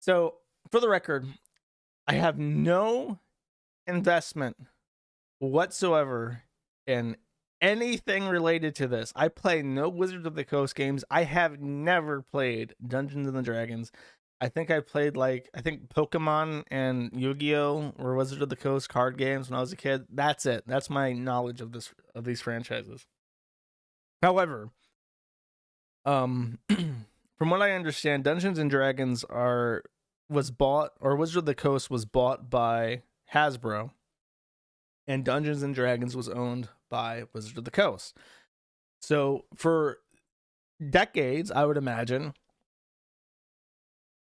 So, for the record, I have no investment whatsoever in anything related to this. I play no Wizards of the Coast games. I have never played Dungeons and Dragons. I think Pokemon and Yu-Gi-Oh were Wizards of the Coast card games when I was a kid. That's it. That's my knowledge of these franchises. However, from what I understand, Dungeons and Dragons was bought, or Wizards of the Coast was bought by Hasbro, and Dungeons and Dragons was owned by Wizards of the Coast. So for decades, I would imagine,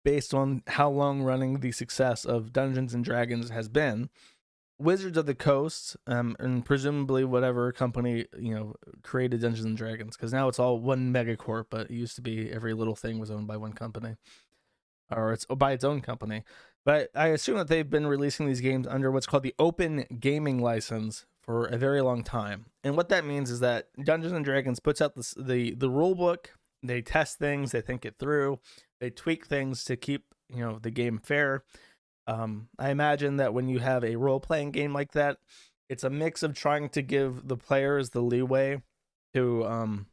based on how long running the success of Dungeons and Dragons has been, Wizards of the Coast, and presumably whatever company created Dungeons and Dragons, because now it's all one megacorp, but it used to be every little thing was owned by one company, or it's by its own company. But I assume that they've been releasing these games under what's called the Open Gaming License for a very long time. And what that means is that Dungeons and Dragons puts out the rule book, they test things, they think it through, they tweak things to keep the game fair. I imagine that when you have a role-playing game like that, it's a mix of trying to give the players the leeway to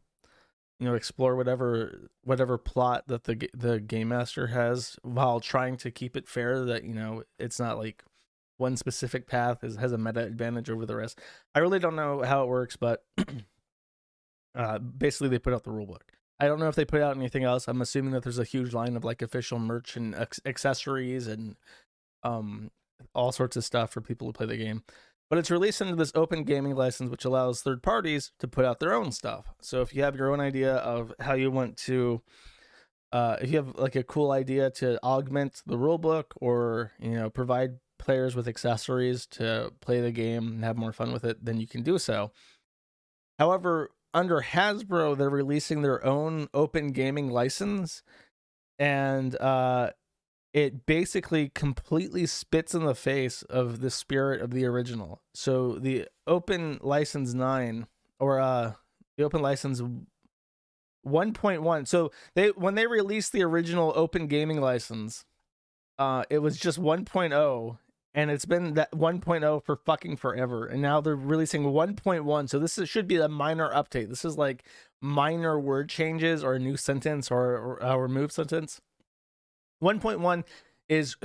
explore whatever plot that the game master has, while trying to keep it fair, that it's not like one specific path has a meta advantage over the rest. I really don't know how it works, but basically they put out the rulebook. I don't know if they put out anything else. I'm assuming that there's a huge line of like official merch and accessories and all sorts of stuff for people to play the game. But it's released under this open gaming license, which allows third parties to put out their own stuff. So if you have your own idea of how you want to, if you have like a cool idea to augment the rulebook, or provide players with accessories to play the game and have more fun with it, then you can do so. However, under Hasbro, they're releasing their own open gaming license, and it basically completely spits in the face of the spirit of the original. So the Open License 9, or the Open License 1.1. So when they released the original Open Gaming License, it was just 1.0, and it's been that 1.0 for fucking forever. And now they're releasing 1.1. So this should be a minor update. This is like minor word changes, or a new sentence, or a removed sentence. 1.1 is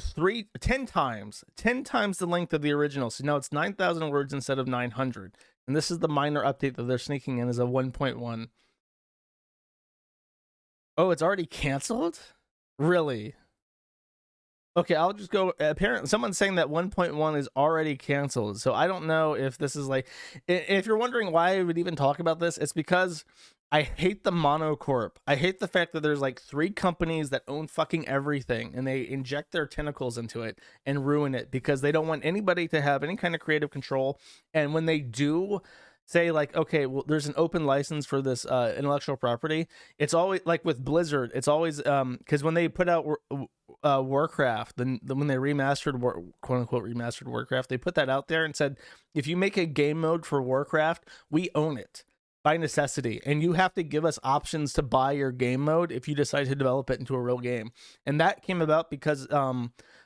10 times the length of the original. So now it's 9,000 words instead of 900. And this is the minor update that they're sneaking in as a 1.1. Oh, it's already canceled? Really? Okay, I'll just go. Apparently, someone's saying that 1.1 is already canceled. So I don't know if this is like, if you're wondering why I would even talk about this, it's because I hate the monocorp. I hate the fact that there's like 3 companies that own fucking everything, and they inject their tentacles into it and ruin it because they don't want anybody to have any kind of creative control. And when they do say like, okay, well, there's an open license for this intellectual property, it's always like with Blizzard, it's always because when they put out Warcraft, when they remastered quote unquote remastered Warcraft, they put that out there and said, if you make a game mode for Warcraft, we own it by necessity, and you have to give us options to buy your game mode if you decide to develop it into a real game. And that came about because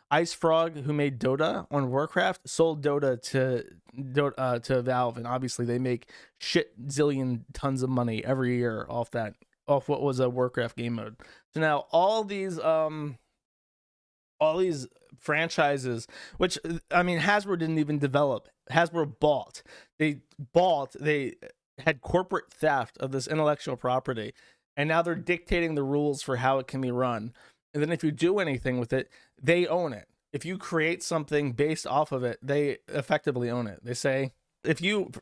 Ice Frog, who made Dota on Warcraft, sold Dota to Valve, and obviously they make shit zillion tons of money every year off what was a Warcraft game mode. So now all these franchises, which I mean Hasbro didn't even develop. Hasbro bought. They had corporate theft of this intellectual property, and now they're dictating the rules for how it can be run. And then if you do anything with it, they own it. If you create something based off of it, they effectively own it. They say if you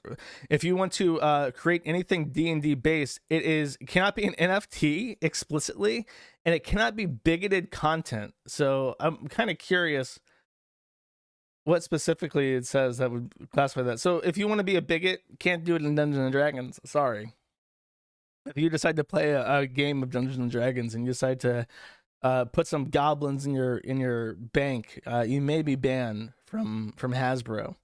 want to create anything D&D based, it cannot be an NFT explicitly, and it cannot be bigoted content. So I'm kind of curious what specifically it says that would classify that. So if you want to be a bigot, can't do it in Dungeons and Dragons. Sorry. If you decide to play a game of Dungeons and Dragons and you decide to put some goblins in your bank, you may be banned from Hasbro.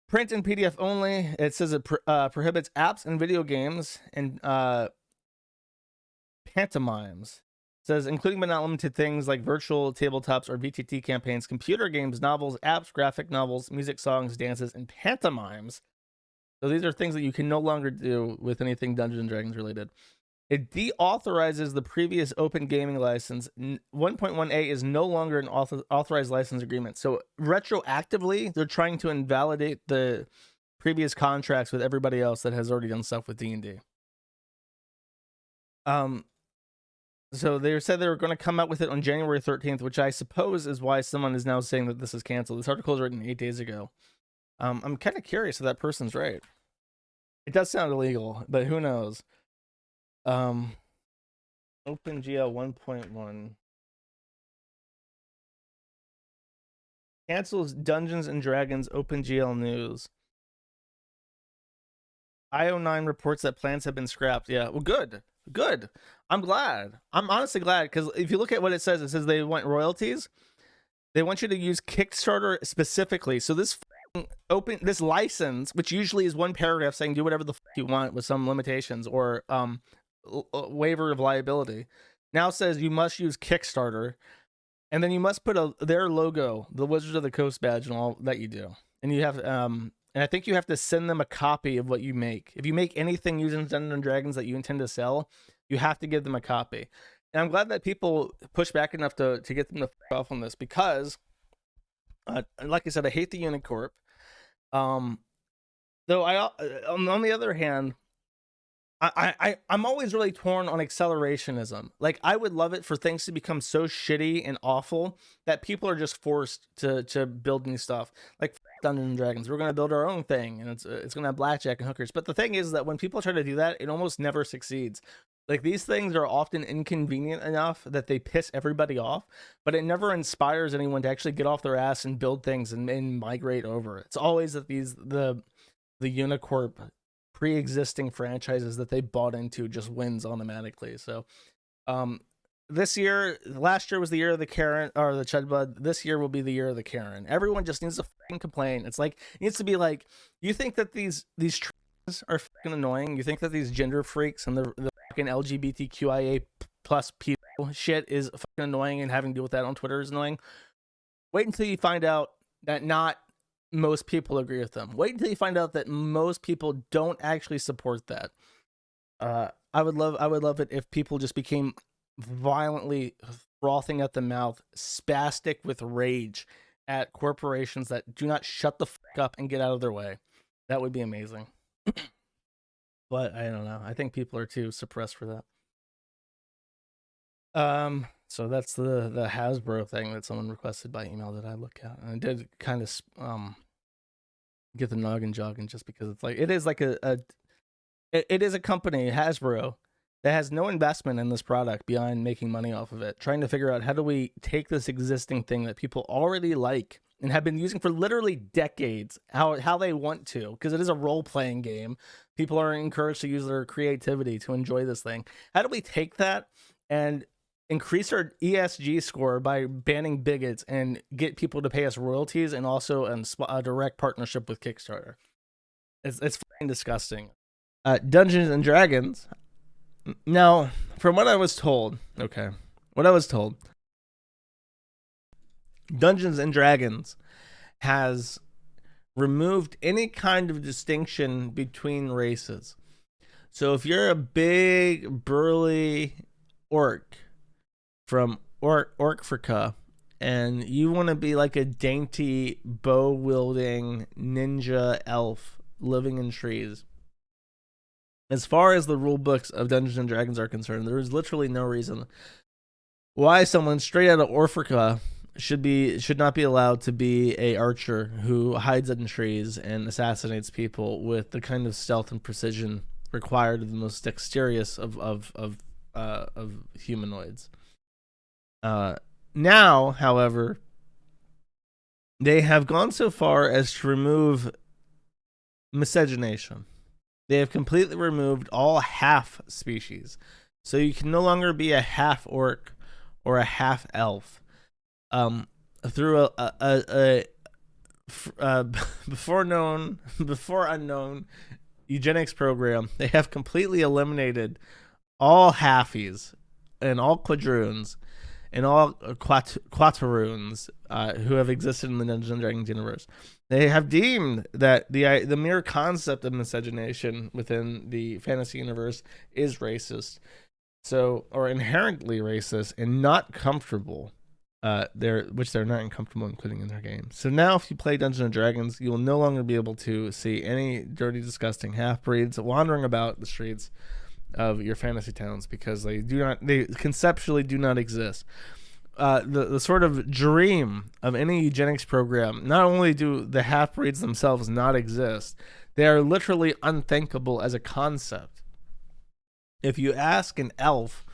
Print and PDF only. It says it prohibits apps and video games and pantomimes. says, including but not limited things like virtual tabletops or VTT campaigns, computer games, novels, apps, graphic novels, music, songs, dances, and pantomimes. So these are things that you can no longer do with anything Dungeons and Dragons related. It deauthorizes the previous open gaming license. 1.1a is no longer an authorized license agreement. So retroactively, they're trying to invalidate the previous contracts with everybody else that has already done stuff with D&D. So they said they were going to come out with it on January 13th, which I suppose is why someone is now saying that this is canceled. This article was written 8 days ago. I'm kind of curious if that person's right. It does sound illegal, but who knows? OpenGL 1.1 cancels Dungeons and Dragons OpenGL news. IO9 reports that plans have been scrapped. Yeah, well, good. I'm glad. I'm honestly glad, because if you look at what it says they want royalties. They want you to use Kickstarter specifically. So this this license, which usually is one paragraph saying do whatever the you want with some limitations or waiver of liability, now says you must use Kickstarter, and then you must put their logo, the Wizards of the Coast badge, and all that you do. And you have and I think you have to send them a copy of what you make. If you make anything using Dungeons and Dragons that you intend to sell, you have to give them a copy. And I'm glad that people push back enough to get them to f off on this, because, like I said, I hate the Unicorp. Though on the other hand, I'm always really torn on accelerationism. Like, I would love it for things to become so shitty and awful that people are just forced to build new stuff. Like Dungeons and Dragons, we're gonna build our own thing, and it's gonna have blackjack and hookers. But the thing is that when people try to do that, it almost never succeeds. Like, these things are often inconvenient enough that they piss everybody off, but it never inspires anyone to actually get off their ass and build things and migrate over. It's always that the Unicorp pre-existing franchises that they bought into just wins automatically. So last year was the year of the Karen, or the Chudbud. This year will be the year of the Karen. Everyone just needs to fucking complain. It's like, it needs to be like, you think that these trans are fucking annoying? You think that these gender freaks and the fucking LGBTQIA plus people shit is fucking annoying, and having to deal with that on Twitter is annoying? Wait until you find out that not most people agree with them. Wait until you find out that most people don't actually support that. I would love it if people just became violently frothing at the mouth, spastic with rage at corporations that do not shut the fuck up and get out of their way. That would be amazing. But I don't know. I think people are too suppressed for that. So that's the Hasbro thing that someone requested by email that I look at, and I did kind of get the noggin jogging, just because it's like, it is like it is a company, Hasbro, that has no investment in this product beyond making money off of it, trying to figure out how do we take this existing thing that people already like and have been using for literally decades, how they want to, because it is a role-playing game. People are encouraged to use their creativity to enjoy this thing. How do we take that and increase our ESG score by banning bigots and get people to pay us royalties, and also a direct partnership with Kickstarter? It's fucking disgusting. Dungeons and Dragons. Now, from what I was told, Dungeons and Dragons has removed any kind of distinction between races. So if you're a big burly orc from Orkfrica, and you want to be like a dainty bow wielding ninja elf living in trees, as far as the rule books of Dungeons and Dragons are concerned, there is literally no reason why someone straight out of Orkfrica should not be allowed to be a archer who hides in trees and assassinates people with the kind of stealth and precision required of the most dexterous of humanoids. Now, however, they have gone so far as to remove miscegenation. They have completely removed all half species. So you can no longer be a half orc or a half elf. Through a before unknown eugenics program, they have completely eliminated all halfies quadroons and all quaterroons who have existed in the Dungeons and Dragons universe, they have deemed that the mere concept of miscegenation within the fantasy universe is racist, or inherently racist and not comfortable. Which they're not uncomfortable including in their game. So now, if you play Dungeons and Dragons, you will no longer be able to see any dirty, disgusting half-breeds wandering about the streets of your fantasy towns, because they conceptually do not exist. The sort of dream of any eugenics program, not only do the half-breeds themselves not exist, they are literally unthinkable as a concept. If you ask an elf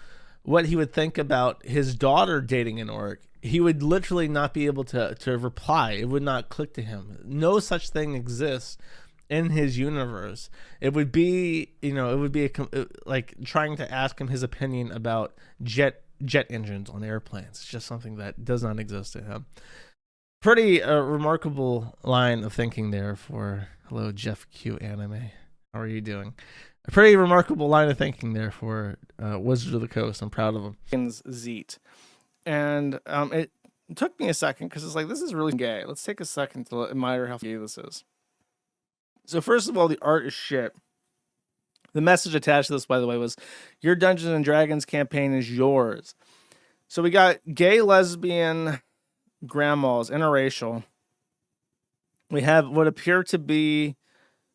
what he would think about his daughter dating an orc, he would literally not be able to reply. It would not click to him. No such thing exists in his universe. It would be, like trying to ask him his opinion about jet engines on airplanes. It's just something that does not exist to him. Pretty remarkable line of thinking there for hello Jeff Q Anime. How are you doing? A pretty remarkable line of thinking there for Wizards of the Coast. I'm proud of him. Zeet. And it took me a second because it's like, this is really gay. Let's take a second to admire how gay this is. So first of all, the art is shit. The message attached to this, by the way, was your Dungeons and Dragons campaign is yours. So we got gay, lesbian grandmas, interracial. We have what appear to be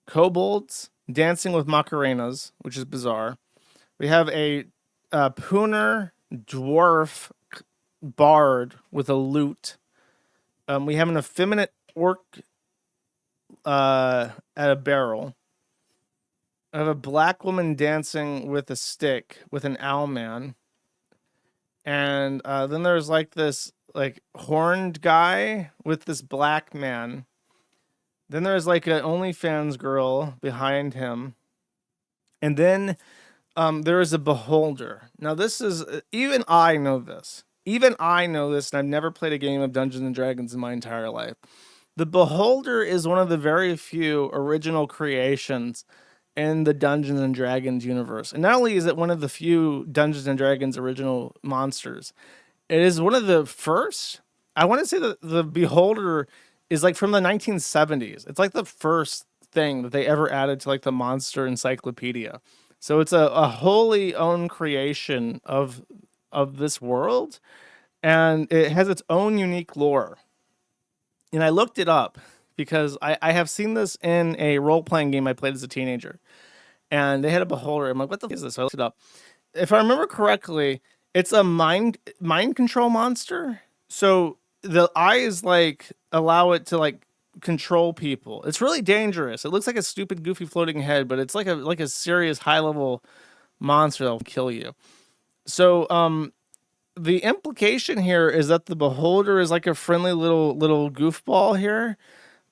kobolds dancing with macarenas, which is bizarre. We have a pooner dwarf bard with a lute. We have an effeminate orc at a barrel. I have a black woman dancing with a stick with an owl man. And then there's like this like horned guy with this black man. Then there's like an OnlyFans girl behind him. And then there is a beholder. Now this is, even I know this. Even I know this, and I've never played a game of Dungeons and Dragons in my entire life. The beholder is one of the very few original creations in the Dungeons and Dragons universe. And not only is it one of the few Dungeons and Dragons original monsters, it is one of the first. I want to say that the beholder is like from the 1970s. It's like the first thing that they ever added to like the monster encyclopedia. So it's a wholly owned creation of this world, and it has its own unique lore. And I looked it up because I have seen this in a role-playing game I played as a teenager, and they had a beholder. I'm like, what the f is this? So I looked it up. If I remember correctly, it's a mind control monster. So the eyes like allow it to like control people. It's really dangerous. It looks like a stupid, goofy floating head, but it's like a serious high-level monster that'll kill you. So the implication here is that the beholder is like a friendly little goofball here.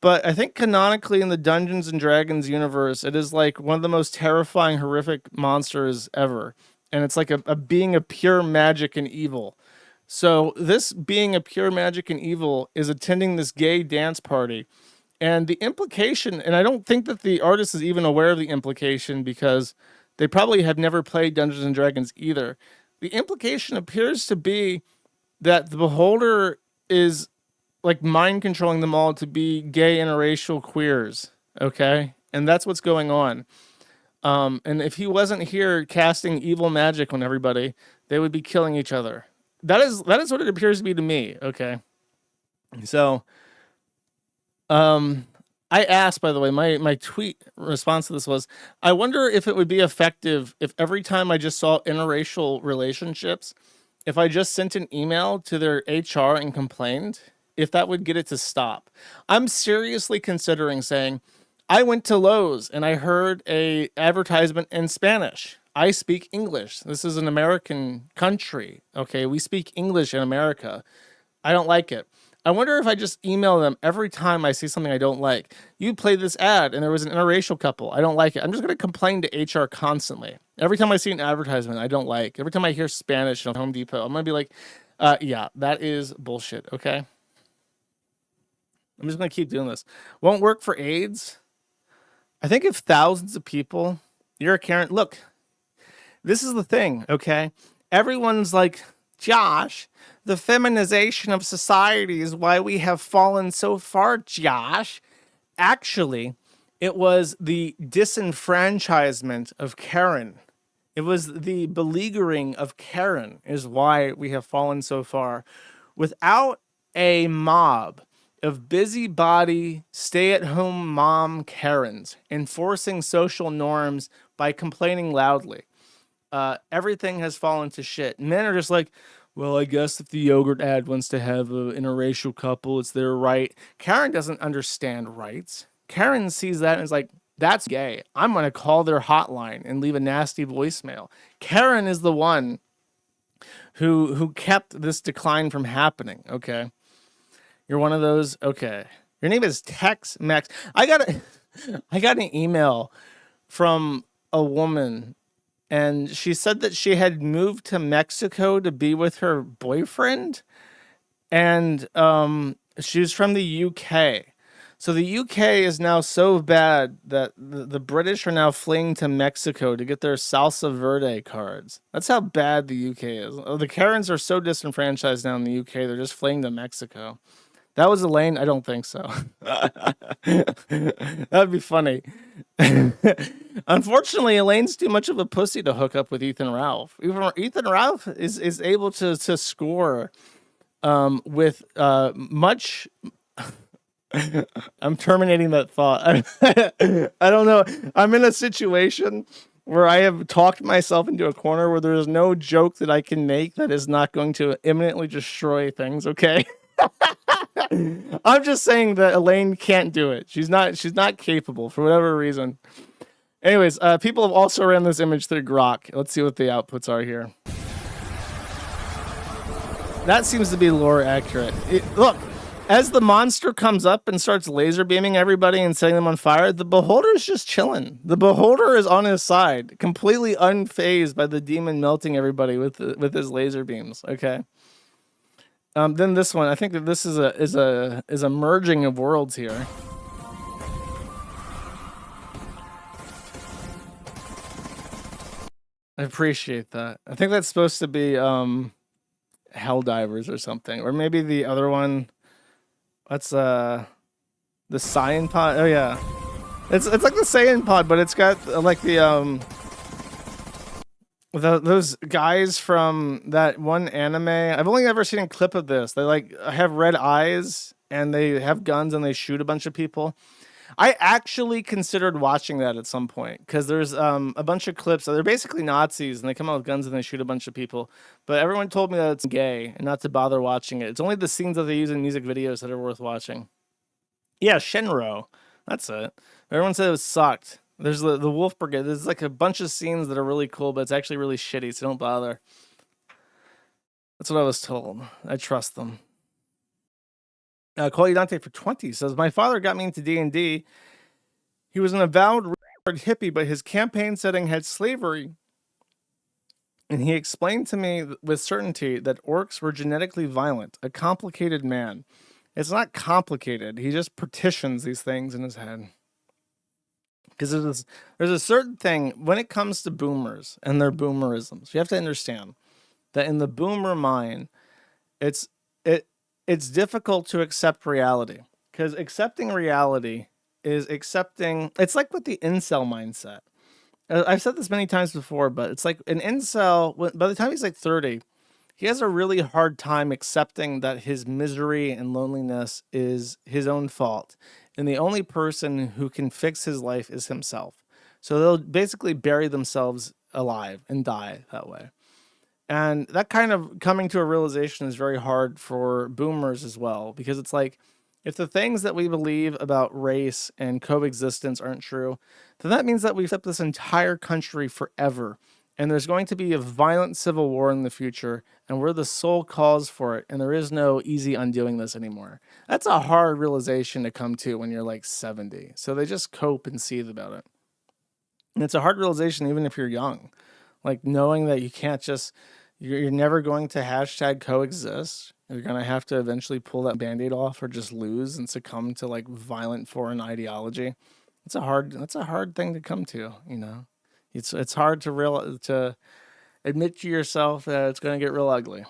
But I think canonically in the Dungeons and Dragons universe, it is like one of the most terrifying, horrific monsters ever. And it's like a being of pure magic and evil. So this being of pure magic and evil is attending this gay dance party. And the implication, and I don't think that the artist is even aware of the implication because they probably have never played Dungeons and Dragons either. The implication appears to be that the beholder is like mind controlling them all to be gay interracial queers. Okay. And that's what's going on. And if he wasn't here casting evil magic on everybody, they would be killing each other. That is what it appears to be to me. Okay. So, I asked, by the way, my tweet response to this was, I wonder if it would be effective if every time I just saw interracial relationships, if I just sent an email to their HR and complained, if that would get it to stop. I'm seriously considering saying, I went to Lowe's and I heard a advertisement in Spanish. I speak English. This is an American country. Okay, we speak English in America. I don't like it. I wonder if I just email them every time I see something I don't like. You played this ad and there was an interracial couple. I don't like it. I'm just going to complain to HR constantly. Every time I see an advertisement I don't like. Every time I hear Spanish on Home Depot, I'm going to be like, yeah, that is bullshit, okay? I'm just going to keep doing this. Won't work for AIDS. I think if thousands of people, you're a Karen. Look, this is the thing, okay? everyone's like, Josh, the feminization of society is why we have fallen so far, Josh. Actually, it was the disenfranchisement of Karen. It was the beleaguering of Karen is why we have fallen so far. Without a mob of busybody, stay-at-home mom Karens enforcing social norms by complaining loudly, everything has fallen to shit. Men are just like, well, I guess if the yogurt ad wants to have an interracial couple, it's their right. Karen doesn't understand rights. Karen sees that and is like, that's gay. I'm going to call their hotline and leave a nasty voicemail. Karen is the one who kept this decline from happening. Okay. You're one of those. Okay. Your name is Tex Mex. I got an email from a woman, and she said that she had moved to Mexico to be with her boyfriend, and she was from the UK. So the UK is now so bad that the British are now fleeing to Mexico to get their Salsa Verde cards. That's how bad the UK is. The Karens are so disenfranchised now in the UK, they're just fleeing to Mexico. That was Elaine? I don't think so. That'd be funny. Unfortunately, Elaine's too much of a pussy to hook up with Ethan Ralph. Ethan Ralph is able to score with much. I'm terminating that thought. I don't know. I'm in a situation where I have talked myself into a corner where there is no joke that I can make that is not going to imminently destroy things. Okay. I'm just saying that Elaine can't do it. She's not capable for whatever reason. Anyways, people have also ran this image through Grok. Let's see what the outputs are here. That seems to be lore accurate. Look, as the monster comes up and starts laser beaming everybody and setting them on fire, the beholder's just chilling. The beholder is on his side, completely unfazed by the demon melting everybody with his laser beams. Okay. Then this one, I think that this is a merging of worlds here. I appreciate that. I think that's supposed to be Helldivers or something, or maybe the other one. What's the Saiyan Pod? Oh yeah, it's like the Saiyan Pod, but it's got like those guys from that one anime. I've only ever seen a clip of this. They like have red eyes and they have guns and they shoot a bunch of people. I actually considered watching that at some point because there's a bunch of clips. They're basically Nazis and they come out with guns and they shoot a bunch of people. But everyone told me that it's gay and not to bother watching it. It's only the scenes that they use in music videos that are worth watching. Yeah, Shenro. That's it. Everyone said it sucked. There's the Wolf Brigade. There's like a bunch of scenes that are really cool, but it's actually really shitty, so don't bother. That's what I was told. I trust them. Call you Dante for 20 says, my father got me into D&D. He was an avowed hippie, but his campaign setting had slavery. And he explained to me with certainty that orcs were genetically violent, a complicated man. It's not complicated. He just partitions these things in his head. Because there's a certain thing when it comes to boomers and their boomerisms. You have to understand that in the boomer mind, it's difficult to accept reality. Because accepting reality is accepting... It's like with the incel mindset. I've said this many times before, but it's like an incel, by the time he's like 30, he has a really hard time accepting that his misery and loneliness is his own fault. And the only person who can fix his life is himself. So they'll basically bury themselves alive and die that way. And that kind of coming to a realization is very hard for boomers as well, because it's like, if the things that we believe about race and coexistence aren't true, then that means that we've kept this entire country forever. And there's going to be a violent civil war in the future, and we're the sole cause for it, and there is no easy undoing this anymore. That's a hard realization to come to when you're like 70. So they just cope and seethe about it. And it's a hard realization even if you're young. Like knowing that you can't just, you're never going to hashtag coexist. You're going to have to eventually pull that Band-Aid off or just lose and succumb to like violent foreign ideology. That's a hard thing to come to, you know. It's hard to admit to yourself that it's going to get real ugly.